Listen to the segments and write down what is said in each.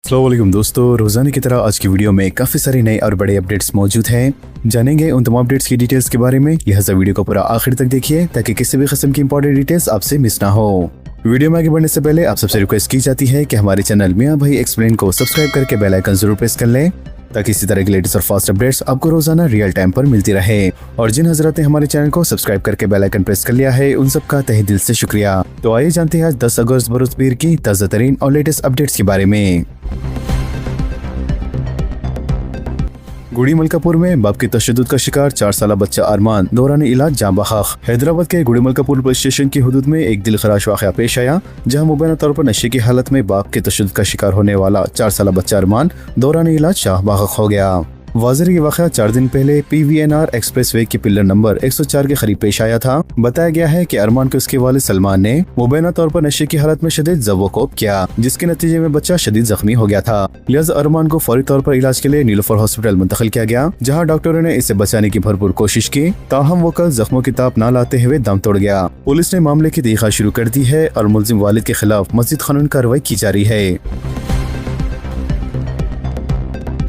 अस्सलाम वालेकुम दोस्तों, रोजाना की तरह आज की वीडियो में काफी सारे नए और बड़े अपडेट्स मौजूद हैं। जानेंगे उन तमाम अपडेट्स की डिटेल्स के बारे में, लिहाजा वीडियो को पूरा आखिर तक देखिए ताकि किसी भी किस्म की इंपॉर्टेंट डिटेल्स आपसे मिस ना हो। वीडियो में आगे बढ़ने से पहले आप सबसे रिक्वेस्ट की जाती है कि हमारे चैनल मियां भाई एक्सप्लेन को सब्सक्राइब करके बेल आइकन जरूर प्रेस कर लें ताकि इसी तरह की लेटेस्ट और फास्ट अपडेट्स आपको रोजाना रियल टाइम पर मिलती रहे। और जिन हजरात ने हमारे चैनल को सब्सक्राइब करके बेल आइकन प्रेस कर लिया है, उन सबका तहे दिल से शुक्रिया। तो आइए जानते हैं आज 10 अगस्त बरोज़ की ताज़ा तरीन और लेटेस्ट अपडेट्स के बारे में। गुड़ी मलकापुर में बाप की तशद्दुद का शिकार 4 साल बच्चा अरमान दौरान इलाज जाँ बहक। हैदराबाद के गुड़ी मलकापुर पुलिस स्टेशन की हदूद में एक दिलखराश वाक़या पेश आया, जहां मुबैना तौर पर नशे की हालत में बाप के तशद्दुद का शिकार होने वाला 4 साल बच्चा अरमान दौरान इलाज जाँ बहक हो गया। वाज़ेह ये वाक़या 4 दिन पहले PVNR एक्सप्रेस वे के पिलर नंबर 104 के करीब पेश आया था। बताया गया है कि अरमान के उसके वालिद सलमान ने मुबैना तौर पर नशे की हालत में शदीद ज़व्वकोप किया, जिसके नतीजे में बच्चा शदीद जख्मी हो गया था। लिहाजा अरमान को फौरी तौर पर इलाज के लिए नीलोफर हॉस्पिटल मुंतकिल किया गया, जहाँ डॉक्टरों ने इसे बचाने की भरपूर कोशिश की, ताहम वो कल जख्मों की ताप न लाते हुए दम तोड़ गया। पुलिस ने मामले की तहकीकात शुरू कर दी है और मुल्जिम वालिद के खिलाफ मज़ीद कानूनी कार्रवाई की जा रही है।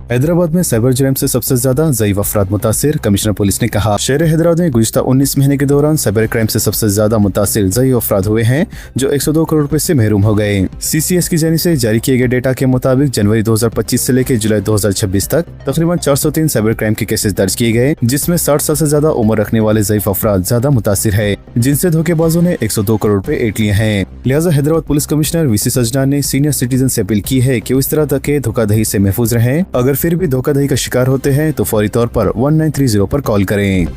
हैदराबाद में साइबर जराइम से सबसे ज्यादा ज़ईफ अफराद मुतासिर, कमिश्नर पुलिस ने कहा। शहर हैदराबाद में गुज़िश्ता 19 महीने के दौरान साइबर क्राइम से सबसे ज्यादा मुतासिर ज़ईफ अफराद हुए हैं, जो 102 करोड़ रुपए से महरूम हो गए। CCS की जानिब से जारी किए गए डेटा के मुताबिक जनवरी 2025 से लेकर जुलाई 2026 तक तकरीबन 403 साइबर क्राइम के केसेस दर्ज किए गए, जिसमें 60 साल से ज्यादा उम्र रखने वाले ज़ईफ अफराद ज्यादा मुतासिर है, जिनसे धोखेबाजों ने 102 करोड़ रुपए ऐंठ लिए हैं। लिहाजा हैदराबाद पुलिस कमिश्नर VC सजना ने सीनियर सिटीजन से अपील की है कि वो इस तरह तक के धोखाधड़ी से महफूज रहें। अगर फिर भी धोखाधड़ी का शिकार होते हैं तो फौरी तौर पर 1930 पर कॉल करें।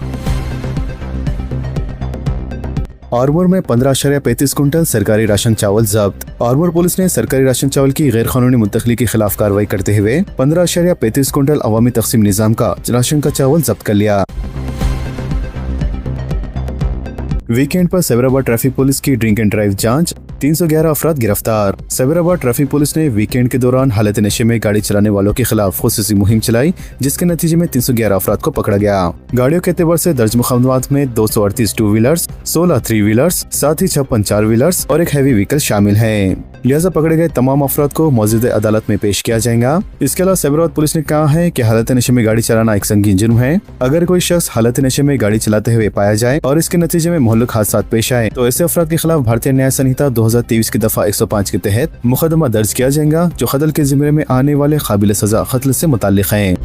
आरमोर में 15.35 कुंटल सरकारी राशन चावल जब्त। आरमोर पुलिस ने सरकारी राशन चावल की गैर कानूनी मुंतकली के खिलाफ कार्रवाई करते हुए 15.35 कुंटल अवामी तकसीम निजाम का राशन का चावल जब्त कर लिया। वीकेंड पर सैबराबाद ट्रैफिक पुलिस की ड्रिंक एंड ड्राइव जांच, 311 अफराद गिरफ्तार। सैबराबाद ट्रैफिक पुलिस ने वीकेंड के दौरान हालत नशे में गाड़ी चलाने वालों के खिलाफ खुसूसी मुहिम चलाई, जिसके नतीजे में 311 अफराद को पकड़ा गया। गाड़ियों के एतबार से दर्ज मुकदमात में 238 टू व्हीलर्स, 16 3 व्हीलर्स, साथ ही 56 4 व्हीलर्स और एक हैवी व्हीकल शामिल है। लिहाजा पकड़े गए तमाम अफराद को मौजूदा अदालत में पेश किया जाएगा। इसके अलावा सैबराबाद पुलिस ने कहा है कि हालत नशे में गाड़ी चलाना एक संगीन जुर्म है। अगर कोई शख्स हालत नशे में गाड़ी चलाते हुए पाया जाए और इसके नतीजे में मोहल्लक हादसा पेश आए तो ऐसे अफराद के खिलाफ भारतीय न्याय संहिता 2023 की दफा 105 के तहत मुकदमा दर्ज किया जाएगा, जो कत्ल के जिम्मे में आने वाले काबिल सजा कत्ल से मुताल्लिक हैं।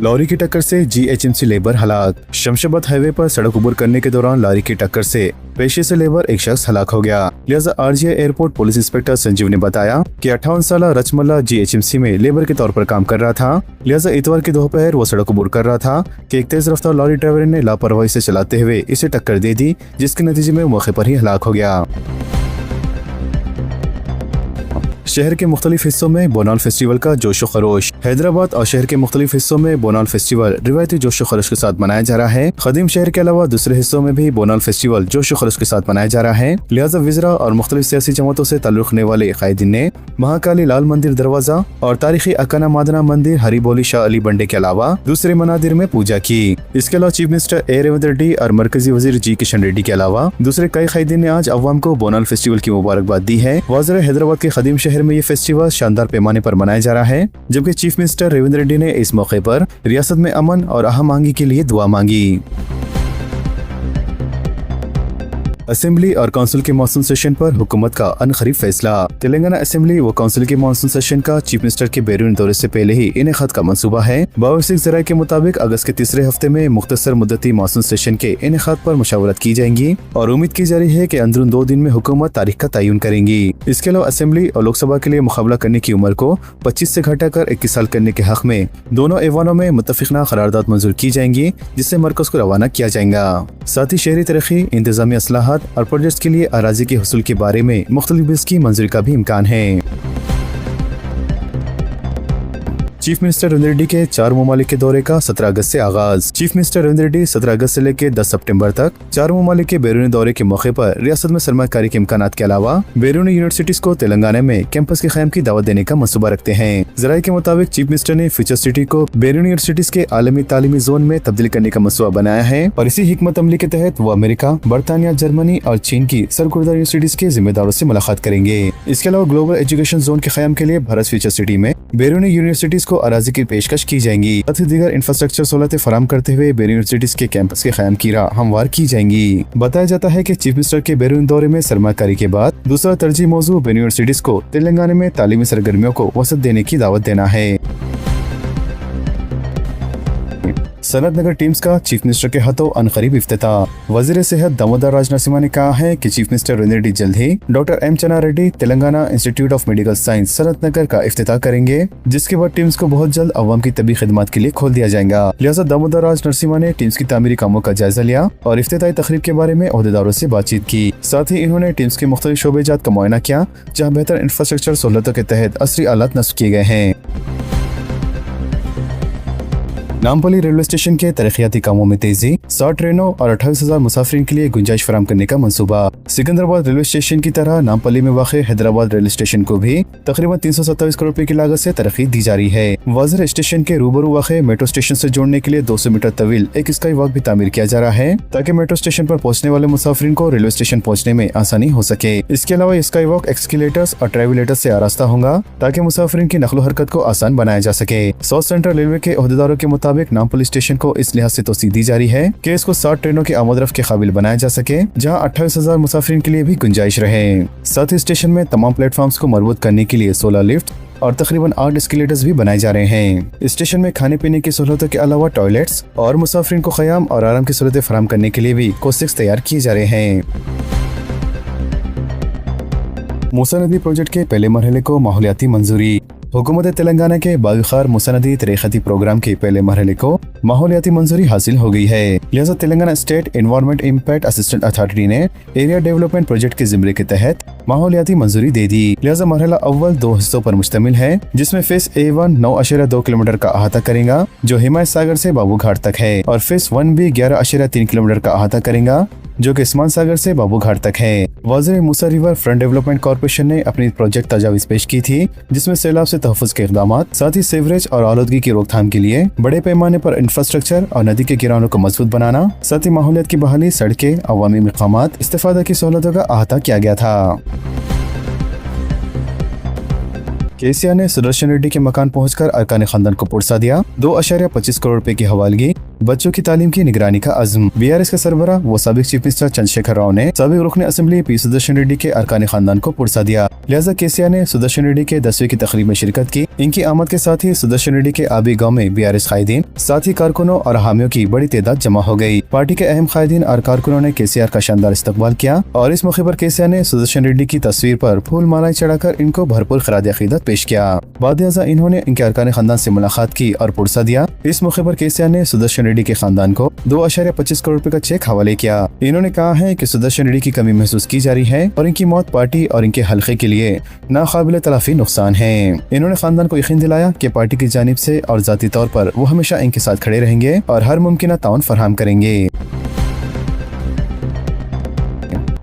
लॉरी की टक्कर से GHMC लेबर हलाक। शमशाबाद हाईवे पर सड़क उबर करने के दौरान लॉरी की टक्कर से पेशे से लेबर एक शख्स हलाक हो गया। लिहाजा RGI airport police inspector Sanjeev ने बताया कि 58 साल रचमल्ला GHMC में लेबर के तौर पर काम कर रहा था। लिहाजा इतवार की दोपहर वो सड़क उबर कर रहा था कि एक तेज रफ्तार लॉरी ड्राइवर ने लापरवाही से चलाते हुए इसे टक्कर दे दी, जिसके नतीजे में मौके पर ही हलाक हो गया। शहर के मुख्तलिफ हिस्सों में बोनाल फेस्टिवल का जोशो खरोश। हैदराबाद और शहर के मुख्तलिफ हिस्सों में बोनाल फेस्टिवल रिवायती जोशो खरोश के साथ मनाया जा रहा है। खदीम शहर के अलावा दूसरे हिस्सों में भी बोनाल फेस्टिवल जोशो खरोश के साथ मनाया जा रहा है। लिहाजा विजरा और मुख्तलिफ सियासी जमातों से ताल्लुक़ रखने वाले कायदीन ने महाकाली लाल मंदिर दरवाजा और तारीखी अकाना मादना मंदिर हरिबोली शाह अली बंडे के अलावा दूसरे मनादिर में पूजा की। इसके अलावा chief minister A Revanth Reddy और मरकजी वजीर G किशन रेड्डी के अलावा दूसरे कई कायदीन ने आज अवाम को बोनाल फेस्टिवल की मुबारकबाद दी है। वाज़ेह हैदराबाद के खदीम शहर में ये फेस्टिवल शानदार पैमाने पर मनाया जा रहा है, जबकि चीफ मिनिस्टर रेवंत रेड्डी ने इस मौके पर रियासत में अमन और अहम आंगी के लिए दुआ मांगी। असेंबली और काउंसिल के मानसून सेशन पर हुकूमत का अनखरीफ फैसला। तेलंगाना असेंबली व काउंसिल के मानसून सेशन का चीफ मिनिस्टर के बैरून दौरे से पहले ही इनेकाद का मंसूबा है। बावरसिक ज़राए के मुताबिक अगस्त के तीसरे हफ्ते में मुख्तसर मुद्दती मानसून सेशन के इनेकाद पर मुशावरत की जाएंगी और उम्मीद की जा रही है कि अंदरून 2 दिन में हुकूमत तारीख का तयन करेंगी। इसके अलावा असेंबली और लोकसभा के लिए मुकाबला करने की उम्र को 25 से घटाकर 21 साल करने के हक में दोनों ऐवानों में मुत्तफिकना करारदाद मंजूर की जाएंगी, जिससे मरकज को रवाना किया जाएगा। साथ ही शहरी तरक्की, इंतजामी असलाहत और प्रोजेक्ट्स के लिए अराजी के हुसूल के बारे में मुख्तलिफ बिल्स की मंजूरी का भी इम्कान है। चीफ मिनिस्टर रविंद्र रेड्डी के 4 ममालिक के दौरे का 17 अगस्त से आगाज। चीफ मिनिस्टर रविंद्र रेड्डी 17 अगस्त से लेकर 10 सितंबर तक 4 ममालिक के बैरूनी दौरे के मौके पर रियासत में सरमाकारी के इम्कानात के अलावा बैरूनी यूनिवर्सिटीज को तेलंगाना में कैंपस के क़याम की दावत देने का मंसूबा रखते हैं। जराये के मुताबिक चीफ मिनिस्टर ने फ्यूचर सिटी को बैरूनी यूनिवर्सिटीज के आलमी तालीमी जोन में तब्दील करने का मंसूबा बनाया है और इसी हिकमत अमली के तहत वो अमेरिका, बरतानिया, जर्मनी और चीन की सरकुर्दा यूनिवर्सिटीज के जिम्मेदारों से मुलाकात करेंगे। इसके अलावा ग्लोबल एजुकेशन जोन के क़याम के लिए भारत फ्यूचर सिटी में बैरूनी यूनिवर्सिटीज को अराजी की पेशकश की जाएंगी। साथ ही दीगर इंफ्रास्ट्रक्चर सहूलतें फराहम करते हुए बैरूनी यूनिवर्सिटीज के कैंपस के क़याम की राह हमवार की जाएंगी। बताया जाता है कि चीफ मिनिस्टर के बैरूनी दौरे में सरमाकारी के बाद दूसरा तरजीह मौजू बैरूनी यूनिवर्सिटीज को तेलंगाना में तालीमी सरगर्मियों को वसअत देने की दावत देना है। सनत नगर टीम्स का चीफ मिनिस्टर के हाथों अनकरीब इफ्तिताह। वजीर सेहत दामोदर राज नरसिम्हा ने कहा है कि चीफ मिनिस्टर रविंद्र रेड्डी जल्द ही doctor M Channa Reddy Telangana institute of medical science Sanath Nagar का इफ्तिताह करेंगे, जिसके बाद टीम्स को बहुत जल्द अवाम की तबी खिदमत के लिए खोल दिया जाएगा। लिहाजा दामोदर राज नरसिम्हा ने टीम्स की तामीरी कामों का जायजा लिया और इफ्तिताही तकरीब के बारे में ओहदेदारों से बातचीत की। साथ ही इन्होंने टीम्स के मुख्तलिफ शोबेजात का मुआयना किया जहाँ बेहतर इंफ्रास्ट्रक्चर सहूलतों के तहत असरी आलात नस्ब किए गए हैं। नामपल्ली रेलवे स्टेशन के तरक्याती कामों में तेजी, 100 ट्रेनों और 28,000 मुसाफिरीन के लिए गुंजाइश फराम करने का मंसूबा। सिकंदराबाद रेलवे स्टेशन की तरह नामपल्ली में वाक़ हैदराबाद रेलवे स्टेशन को भी तकरीबन 327 करोड़ रुपए की लागत से तरक्की दी जा रही है। वाज़र स्टेशन के रूबरू वाक़ मेट्रो स्टेशन से जोड़ने के लिए 200 मीटर तवील एक स्काई वॉक भी तामीर किया जा रहा है ताकि मेट्रो स्टेशन पर पहुँचने वाले मुसाफिरीन को रेलवे स्टेशन पहुँचने में आसानी हो सके। इसके अलावा स्काई वॉक एक्सकेलेटर्स और ट्रेवलेटर्स से आरास्ता होगा ताकि मुसाफिरीन की नकलो हरकत को आसान बनाया जा सके। साउथ सेंट्रल रेलवे के ओहदेदारों के मुताबिक नामपल्ली स्टेशन को इस लिहाज से तोसी दी जा रही है कि इसको 60 ट्रेनों की आमद-रफ्त के काबिल बनाया जा सके, जहां 28,000 मुसाफिरीन के लिए भी गुंजाइश रहे। साथ ही स्टेशन में तमाम प्लेटफॉर्म्स को मजबूत करने के लिए 16 लिफ्ट और तकरीबन 8 एस्केलेटर्स भी बनाए जा रहे हैं। स्टेशन में खाने पीने की सहूलतों के अलावा टॉयलेट्स और मुसाफिरीन को क़याम और आराम की सहूलतें फराहम करने के लिए भी कोशिश तैयार किए जा रहे हैं। मूसा नदी प्रोजेक्ट के पहले मरहले को माहौलियाती मंजूरी। हुकूमत तेलंगाना के बागखार मूसा नदी तरीक़ती प्रोग्राम के पहले मरहले को माहौलियाती मंजूरी हासिल हो गई है। लिहाजा Telangana state environment impact assistant authority ने एरिया डेवलपमेंट प्रोजेक्ट के ज़िम्मे के तहत माहौलियाती मंजूरी दे दी। लिहाजा मरहला अव्वल 2 हिस्सों पर मुश्तमिल है, जिसमें फेस A1 9.2 किलोमीटर का अहाता करेगा जो हिमायत सागर से बाबू घाट तक है, और फेस 1B 11.3 किलोमीटर का अहाता करेगा जो कि उस्मान सागर से बाबू घाट तक है। वाज़र मूसा रिवर फ्रंट डेवलपमेंट कॉर्पोरेशन ने अपनी प्रोजेक्ट तजावीज़ पेश की थी, जिसमें सैलाब से तहफ़्फ़ुज़ के इक़दामात, साथ ही सीवरेज और आलूदगी की रोकथाम के लिए बड़े पैमाने पर इंफ्रास्ट्रक्चर और नदी के किनारों को मजबूत बनाना, साथ ही माहौलियत की बहाली, सड़कें, अवामी मकामात, इस्तिफ़ादा की सहूलतों का अहाता किया गया था। केसीआर ने सुदर्शन रेड्डी के मकान पहुंचकर अरकान खानदान को पुरसा दिया। 2.25 करोड़ रुपए की हवालगी, बच्चों की तालीम की निगरानी का अज़्म। बीआरएस के सरबराह व साबिक चीफ मिनिस्टर चंद्रशेखर राव ने साबिक रुकन असेंबली पी सुदर्शन रेड्डी के अरकान खानदान को पुरसा दिया। लिहाजा केसीआर ने सुदर्शन रेड्डी के 10वीं की तकरीब में शिरकत की। इनकी आमद के साथ ही सुदर्शन रेड्डी के आबी गाँव में बीआरएस कायदीन, साथ ही कारकुनों और हामियों की बड़ी तादाद जमा हो गई। पार्टी के अहम कायदीन और कारकुनों ने केसीआर का शानदार इस्तकबाल किया और इस मौके पर केसीआर ने सुदर्शन रेड्डी की तस्वीर पर फूल मालाएं चढ़ाकर इनको भरपूर खिराद अकीदत पेश किया। बाद इन्होंने इनके अरकान खानदान से मुलाकात की और पुरसा दिया। इस मौके पर केसीआर ने सुदर्शन रेड्डी के खानदान को 2.25 करोड़ रुपए का चेक हवाले किया। इन्होंने कहा है कि सुदर्शन रेड्डी की कमी महसूस की जा रही है और इनकी मौत पार्टी और इनके हल्के के लिए नाकाबिल तलाफी नुकसान है। इन्होंने खानदान को यकीन दिलाया कि पार्टी की जानिब से और जाती तौर पर वो हमेशा इनके साथ खड़े रहेंगे और हर मुमकिन ताउन फराहम करेंगे।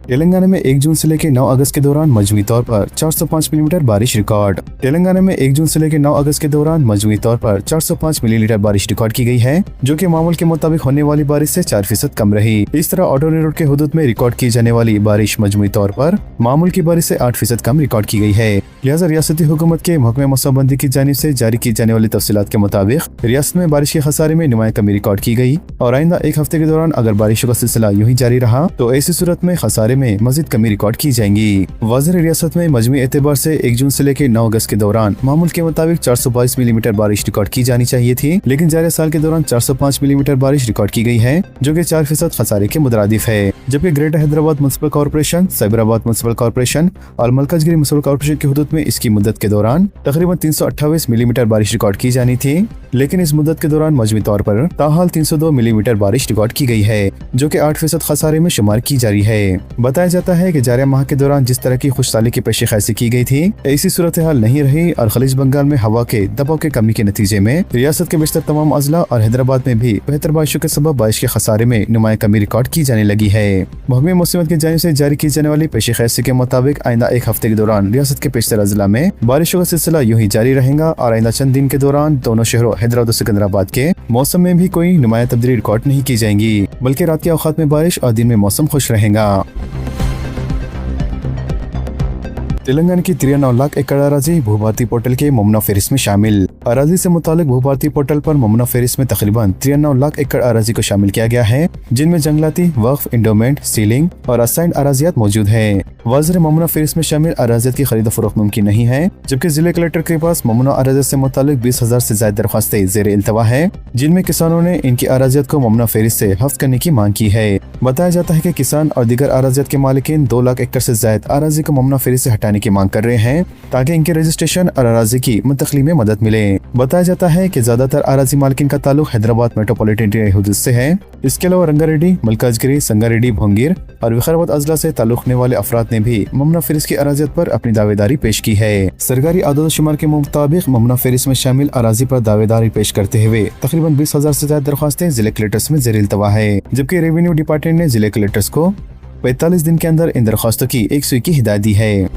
तेलंगाना में 1 जून से लेकर 9 अगस्त के दौरान मजमूई तौर पर 405 मिलीमीटर बारिश रिकॉर्ड। तेलंगाना में 1 जून से लेकर 9 अगस्त के दौरान मजमूई तौर पर 405 मिलीमीटर बारिश रिकॉर्ड की गई है, जो कि मामूल के मुताबिक होने वाली बारिश से 4% कम रही। इस तरह ऑटोनी रोड के हुदूद में रिकॉर्ड की जाने वाली बारिश मजमूई तौर पर मामूल की बारिश से 8% कम रिकॉर्ड की गई है। लिहाजा रियासती हुकूमत के महकमे मौसमबंदी की जानिब से जारी की जाने वाली तफसीलात के मुताबिक रियासत में बारिश के खसारे में नुमाया कमी रिकॉर्ड की गई और आइंदा 1 हफ्ते के दौरान अगर बारिशों का सिलसिला यूं ही जारी रहा तो ऐसी सूरत में खसारे में मजीद कमी रिकॉर्ड की जाएंगी। वाज़र रियासत में मजमूई एतबार से 1 जून से लेकर 9 अगस्त के दौरान मामूल के मुताबिक 422 मिलीमीटर बारिश रिकॉर्ड की जानी चाहिए थी, लेकिन जारी साल के दौरान 405 मिलीमीटर बारिश रिकॉर्ड की गई है, जो कि 4% खसारे के मुतरादिफ है। जबकि greater Hyderabad municipal corporation, Cyberabad municipal corporation और मलकाजगिरी म्युनिसिपल कॉर्पोरेशन की हुदूद मुल्क में इसकी मुद्दत के दौरान तकरीबन 328 मिलीमीटर बारिश रिकॉर्ड की जानी थी, लेकिन इस मुद्दत के दौरान मजमूई तौर पर ताहाल 302 मिलीमीटर बारिश रिकॉर्ड की गई है, जो कि 8% खसारे में शुमार की जा रही है। बताया जाता है कि जारी माह के दौरान जिस तरह की खुशहाली की पेशी खैसी की गई थी, ऐसी सूरत हाल नहीं रही और खलीज बंगाल में हवा के दबाव के कमी के नतीजे में रियासत के बेशतर तमाम अजला और हैदराबाद में भी बेहतर बारिशों के सबब बारिश के खसारे में नुमाया कमी रिकॉर्ड की जाने लगी है। महकमे मौसमियात की जानिब से जारी की जाने वाली पेशी खैसी के मुताबिक आइंदा एक हफ्ते के दौरान रियासत के बेशतर अजला में बारिशों का सिलसिला यूं ही जारी रहेगा और आइंदा चंद दिन के दौरान दोनों शहरों हैदराबाद और सिकंदराबाद के मौसम में भी कोई नुमाया तब्दीली रिकॉर्ड नहीं की जाएंगी, बल्कि रात के औकात में बारिश और दिन में मौसम खुश रहेगा। तेलंगाना की 93 लाख एकड़ अराजी भूभारती पोर्टल के ममना फेरिस में शामिल। अराजी से मुतालिक भूभारती पोर्टल पर ममना फेरिस में तकरीबन 93 लाख एकड़ अराजी को शामिल किया गया है, जिनमें जंगलाती, वक्फ, इंडोमेंट, सीलिंग और असाइंड अराजियात मौजूद है। वाज़ेह ममना फेरिस में शामिल अराजियात की खरीद फरोख्त मुमकिन नहीं है, जबकि जिले कलेक्टर के पास ममना अराजियात से मुतालिक 20,000 से ज्यादा दरख्वास्तें ज़ेर इल्तवा है, जिनमें किसानों ने इनकी अराजियात को ममना फेरिस से हफ्त करने की मांग की है। बताया जाता है कि किसान और दीगर अराजियात के मालिकीन 2 लाख एकड़ से ज्यादा अराजी को ममना फेरिस से हटाने की मांग कर रहे हैं, ताकि इनके रजिस्ट्रेशन और अराजी की मुंतकली में मदद मिले। बताया जाता है कि ज्यादातर अराजी मालिकीन का ताल्लुक हैदराबाद मेट्रोपॉलिटन एरिया हुदूद से है। इसके अलावा रंगारेड्डी, मलकाजगिरी, संगारेड्डी, भोंगीर और विकाराबाद अजला से ताल्लुक रखने वाले अफराद ने भी ममना फेरिस की अराजियत पर अपनी दावेदारी पेश की है। सरकारी आदद शुमार के मुताबिक ममना फेरिस में शामिल अराजी पर दावेदारी पेश करते हुए तकरीबन 20,000 से ज्यादा दरख्वास्तें जिले कलेक्टर्स में ज़ेर इल्तवा है, जबकि रेवेन्यू डिपार्टमेंट ने जिले कलेक्टर्स को 45 दिन के अंदर इन दरख्वास्तों की 100 की हिदायत दी है।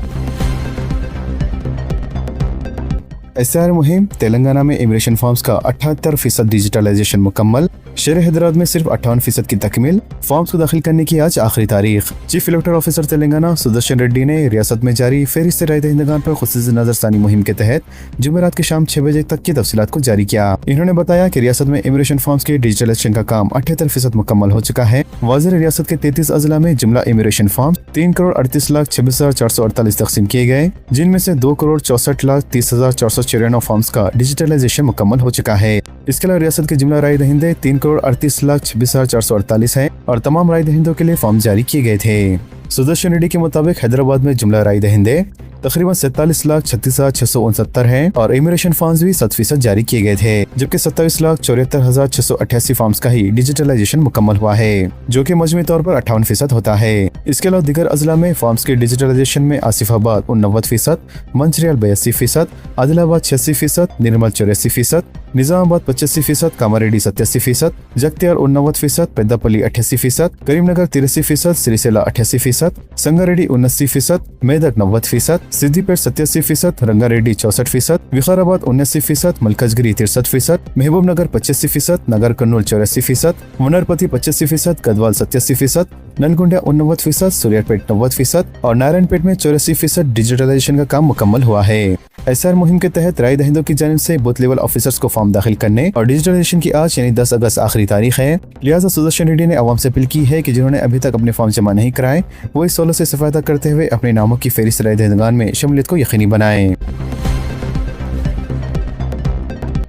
SIR मुहिम तेलंगाना में इमिग्रेशन फॉर्म्स का 78% डिजिटलाइजेशन मुकम्मल। शहर हैदराबाद में सिर्फ 58% की तकमील। फॉर्म्स को दाखिल करने की आज आखिरी तारीख। Chief electoral officer Telangana Sudarshan Reddy ने रियासत में जारी फेरिस्त राय दहिंदगान पर खुसूसी नजरसानी मुहिम के तहत जुमेरात की शाम 6 बजे तक की तफसीलात को जारी किया। इन्होंने बताया कि रियासत में इमिग्रेशन फॉर्म्स के डिजिटलाइजेशन का काम 78% मुकम्मल हो चुका है। वाज़ेह रियासत के 33 अजला में जुमला इमिग्रेशन फॉर्म 3,38,26,448 तकसीम किए गए, जिनमें से 2,64,30,494 फॉर्म्स का डिजिटलाइजेशन मुकम्मल हो चुका है। इसके अलावा रियासत के जुमला राय दहिंदे 3,38,26,448 हैं और तमाम राय दहिंदों के लिए फॉर्म जारी किए गए थे। सुदर्शन रेड्डी के मुताबिक हैदराबाद में जुमला राय दहिंदे तकरीबन 47,36,669 हैं और इमिग्रेशन फॉर्म्स भी 100% जारी किए गए थे, जबकि 27,74,688 फॉर्म्स का ही डिजिटलाइजेशन मुकम्मल हुआ है, जो कि मजमूई तौर पर 58% होता है। इसके अलावा दीगर अजला में फॉर्म्स के डिजिटलाइजेशन में आसिफाबाद 89%, मंचिरियल 82%, आदिलाबाद 86%, निर्मल 84%, निजामाबाद 85%, कामारेड्डी 87%, जगतियाल 89%, पेद्दापल्ली 88%, करीमनगर 83%, सिरिसेला 88%, संगारेड्डी 79%, मेदक 90%, सिद्दीपेट 87%, रंगारेड्डी 64%, विकाराबाद 79%, मलकाजगिरी 63%, महबूबनगर 85%, नगर कन्नूल 84%, मुनरपति 85%, गदवाल 87%, नलगुंडा 89%, सूर्यापेट 90% और नारायणपेट में 84% डिजिटलाइजेशन का काम मुकम्मल हुआ है। SIR मुहिम के तहत राय दहिंदों की जानिब से बूथ लेवल ऑफिसर्स को फॉर्म दाखिल करने और डिजिटलाइजेशन की आज यानी 10 अगस्त आखिरी तारीख है। लिहाजा सुदर्शन रेड्डी ने आवाम से अपील की है कि जिन्होंने अभी तक अपने फॉर्म जमा नहीं कराए, वो इस सहूलत से इस्तेफादा करते हुए अपने नामों की फेरिस्त राय दहिंदगान में शमूलियत को यकीनी बनाएं।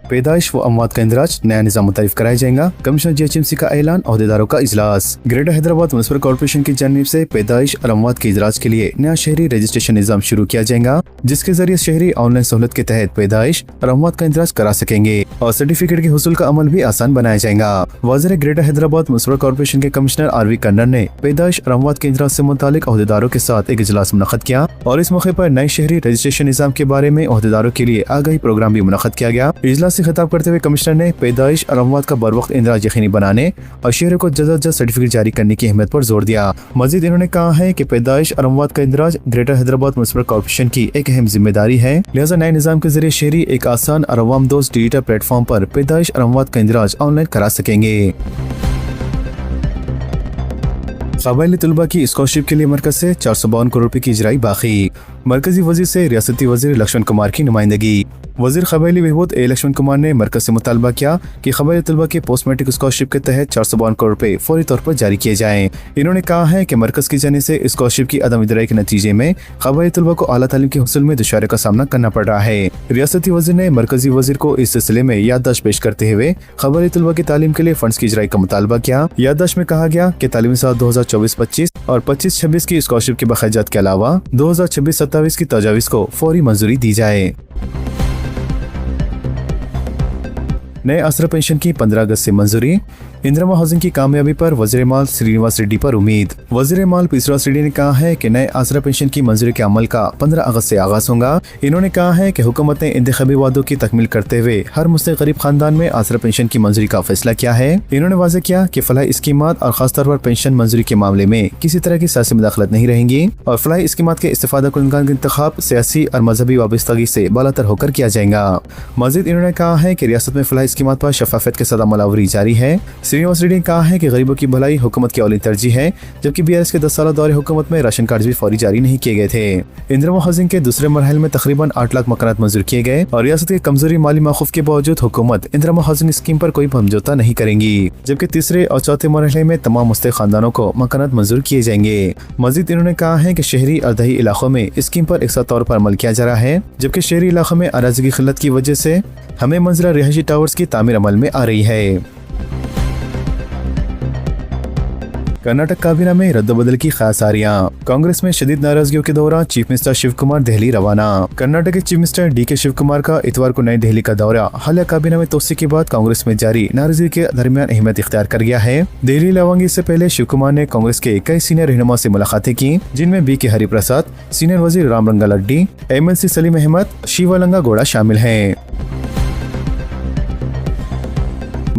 पैदाइश व अमवात का इंदराज नया निज़ाम मुतारिफ कराया जाएगा। कमिश्नर GHMC का ऐलान, ओहदेदारों का इजलास। ग्रेटर हैदराबाद म्युनिसिपल कॉर्पोरेशन की जानिब से पैदाइश और अमवात के इंदराज के लिए नया शहरी रजिस्ट्रेशन निज़ाम शुरू किया जाएगा, जिसके जरिए शहरी ऑनलाइन सहूलत के तहत पैदाइश और अमवात का इंदराज करा सकेंगे और सर्टिफिकेट के हुसूल का अमल भी आसान बनाया जाएगा। वाज़ेह ग्रेटर हैदराबाद म्युनिसिपल कॉर्पोरेशन के कमिश्नर RV कन्नर ने पैदाइश और अमवात के इंदराज से मुतालिक ओहदेदारों के साथ एक इजलास मुनक़्क़द किया और इस मौके पर नए शहरी रजिस्ट्रेशन निज़ाम के बारे में ओहदेदारों के लिए आगाही प्रोग्राम भी मुनक़्क़द किया गया। इजलास से खिताब करते हुए कमिश्नर ने पैदाइश और अमवात का बरवक्त इंदराज यकीनी बनाने और शहरों को जल्द जल्द सर्टिफिकेट जारी करने की अहमियत पर जोर दिया। मजीद इन्होंने कहा है कि पैदाइश और अमवात का इंदराज ग्रेटर हैदराबाद म्युनिसिपल कॉर्पोरेशन की एक अहम जिम्मेदारी है। लिहाजा नए निज़ाम के जरिए शहरी एक आसान और अवाम दोस्त डिजिटल प्लेटफॉर्म पर पैदाइश और अमवात का इंदराज ऑनलाइन करा सकेंगे। क़बायली तलबा की स्कॉलरशिप के लिए मरकज से 452 करोड़ रुपए की इजराई बाकी। मरकजी वजीर से रियासती वजीर लक्ष्मण कुमार की नुमाइंदगी। वजीर कबायली बहबूद ए लक्ष्मण कुमार ने मरकज से मुतालबा किया कि कबायली तलबा के पोस्ट मैट्रिक स्कॉलरशिप के तहत 452 करोड़ रुपए फौरी तौर पर जारी किए जाएं। इन्होंने कहा है कि मरकज की जाने से स्कॉलरशिप की अदम इदराई के नतीजे में कबायली तलबा को आला तालीम के हुसूल में दुश्वारी का सामना करना पड़ रहा है। रियासती वजीर ने मरकजी वजीर को इस सिलसिले में याददाश्त पेश करते हुए कबायली तलबा की तालीम के लिए फंड्स की इजराई का मुतालबा किया। याददाश्त में कहा गया कि तालीमी साल 2024-25 और 25-26 की स्कॉलरशिप के बखराजात के अलावा 2026-27 की तजावीज़ को फौरी मंजूरी दी जाए। नए आसरा पेंशन की 15 अगस्त से मंजूरी। इंदिरा हाउसिंग की कामयाबी पर वज़ीर माल श्रीनिवास रेड्डी पर उम्मीद। वज़ीर माल श्रीनिवास रेड्डी ने कहा है कि नए आसरा पेंशन की मंजूरी के अमल का 15 अगस्त से आगाज होगा। इन्होंने कहा है कि हुकूमत ने इंतखाबी वादों की तकमील करते हुए हर मुस्तहिक गरीब खानदान में आसरा पेंशन की मंजूरी का फैसला किया है। इन्होंने वाज़ेह किया कि फलाही स्कीमात और खासतौर पर पेंशन मंजूरी के मामले में किसी तरह की सियासी मुदाखलत नहीं रहेंगी और फलाही स्कीमात के इस्तेफादा कुनंदगान का इंतखाब सियासी और मजहबी वाबस्तगी से बालातर होकर किया जाएगा। मजीद इन्होंने कहा है कि रियासत में फलाही स्कीमात पर शफाफियत के साथ अमलावरी जारी है। श्रीनिवास रेड्डी ने कहा है कि गरीबों की भलाई हुकूमत की औली तरजीह है, जबकि BRS के 10 साल दौरे हुकूमत में राशन कार्ड भी फौरी जारी नहीं किए गए थे। इंदिरा हाउसिंग के दूसरे मरहल में तकरीबन 8 लाख मकानात मंजूर किए गए और रियासत के कमजोरी माली माखूफ के बावजूद हुकूमत इंदिरा हाउसिंग स्कीम पर कोई समझौता नहीं करेंगी, जबकि तीसरे और चौथे मरहले में तमाम मुस्तहिक खानदानों को मकानात मंजूर किए जाएंगे। मजीद इन्होंने कहा है कि शहरी और दही इलाकों में स्कीम पर एकसा तौर पर अमल किया जा रहा है, जबकि शहरी इलाकों में अराजी की किल्लत की वजह से हमें मंजिला रिहायशी टावर्स की तामीर अमल में आ रही है। कर्नाटक काबीना में रद्दबदल की ख़यासारियां। कांग्रेस में शदीद नाराजगियों के दौरान चीफ मिनिस्टर शिव कुमार दिल्ली रवाना। कर्नाटक के chief minister DK Shiv Kumar का इतवार को नई दिल्ली का दौरा हालिया काबीना में तोसी के बाद कांग्रेस में जारी नाराजगी के दरमियान अहमियत इख्तियार कर गया है। दिल्ली लवांगी से पहले शिव कुमार ने कांग्रेस के कई सीनियर रहनुमा से मुलाकातें की, जिनमें BK हरिप्रसाद, सीनियर वजीर रामरंगा लड्डी, MLC सलीम अहमद, शिवालंगा गौड़ा शामिल हैं।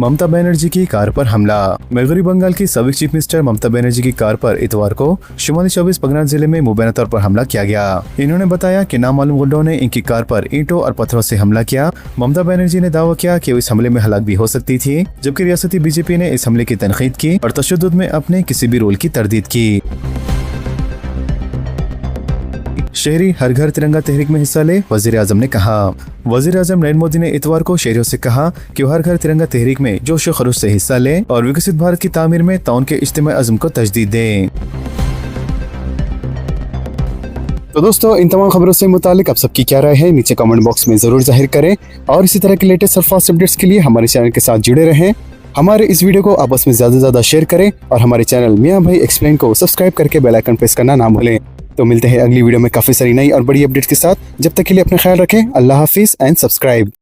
ममता बनर्जी की कार पर हमला। मगरबी बंगाल की साबिक चीफ मिनिस्टर ममता बनर्जी की कार पर इतवार को शुमाली 24 परगना जिले में मुबैना तौर पर हमला किया गया। इन्होंने बताया कि नामालूम गुंडों ने इनकी कार पर ईंटों और पत्थरों से हमला किया। ममता बनर्जी ने दावा किया कि वो इस हमले में हलाक भी हो सकती थी, जबकि रियासती BJP ने इस हमले की तनकीद की और तशद्दुद में अपने किसी भी रोल की तरदीद की। शहरी हर घर तिरंगा तहरीक में हिस्सा ले, वजीर आजम ने कहा। वजीर आजम नरेंद्र मोदी ने इतवार को शहरियों से कहा कि वो हर घर तिरंगा तहरीक में जोश खरोश से हिस्सा लें और विकसित भारत की तामीर में ताउन के इज्तिमाई अज़्म को तजदीद दें। तो दोस्तों, इन तमाम खबरों से मुतालिक आप सबकी क्या राय है नीचे कमेंट बॉक्स में जरूर जाहिर करें और इसी तरह के लेटेस्ट और फास्ट अपडेट्स के लिए हमारे चैनल के साथ जुड़े रहें। हमारे इस वीडियो को आपस में ज्यादा से ज्यादा शेयर करें और हमारे चैनल मियां भाई एक्सप्लेन को सब्सक्राइब करके बेल आइकन प्रेस करना ना भूलें। तो मिलते हैं अगली वीडियो में काफी सारी नई और बड़ी अपडेट्स के साथ। जब तक के लिए अपना ख्याल रखें। अल्लाह हाफिज एंड सब्सक्राइब।